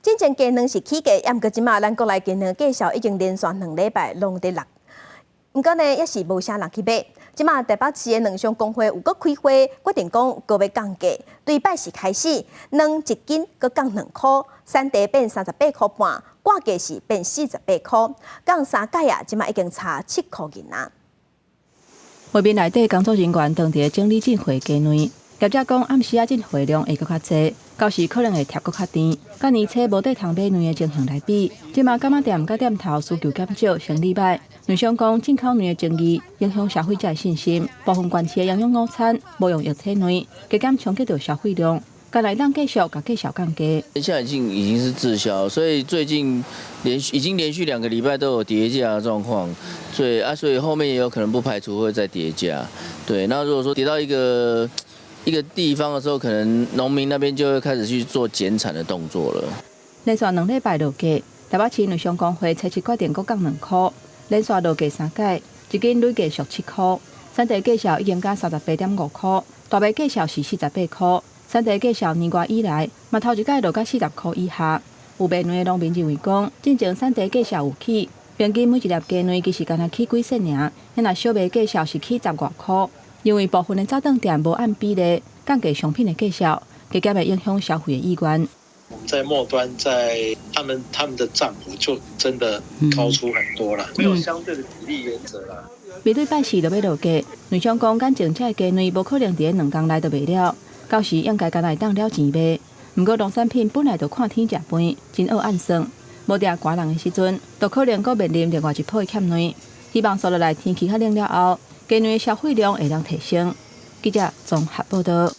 之前鸡卵是起价，毋过即马咱国内鸡卵价销已经连续2礼拜拢伫落，毋过呢，也是无啥人去买。即马台北市的卵商工会有搁开会，决定讲搁要降价，对拜四开始，卵1斤搁降2块，产地变38块半，挂价是变48块，降3届啊，即马已经差7块银啊。会面内底工作人员当伫整理进货鸡卵，业者讲暗时进货量会搁较济，到时可能会贴搁较甜。甲年初无地通买卵的情形来比，即马柑仔店甲店头需求减少，生理歹。卵商讲进口卵的争议影响消费者的信心，部分县市的营养午餐无用液体卵，加减冲击到消费量。甲来当继续甲价降价。现在已经是滞销，所以最近已经连续2个礼拜都有跌价的状况，所以后面也有可能不排除会再跌价。对，那如果说跌到一个地方的时候，可能农民那边就会开始去做减产的动作了。连续2礼拜落价，台北市卵商工会初7决定搁降2块，连续落价3届，1斤累计属7块，产地价销已经加38.5块，大麦价销是48块。产地价销年外以来，嘛头一届落到40块以下。有卖卵的农民认为讲，进前产地价销有起，平均每一粒鸡卵其实敢若起几仙尔，迄若小麦价销是起10外块。因为部分的早顿店无按比例降价商品的价销，加减会影响消费的意愿。我们在末端，在他们的涨幅就真的高出很多了，没有相对的比例原则啦。面对拜四就要落价，卵商讲眼前这鸡卵无可能伫2天内就卖了。到时应该敢若会当了钱卖，毋过农产品本来就看天食饭，真好按算。无定寒人的时阵，就可能阁面临另外一波的欠卵。希望接落来天气较冷了后，鸡卵的消费量会当提升。记者综合报道。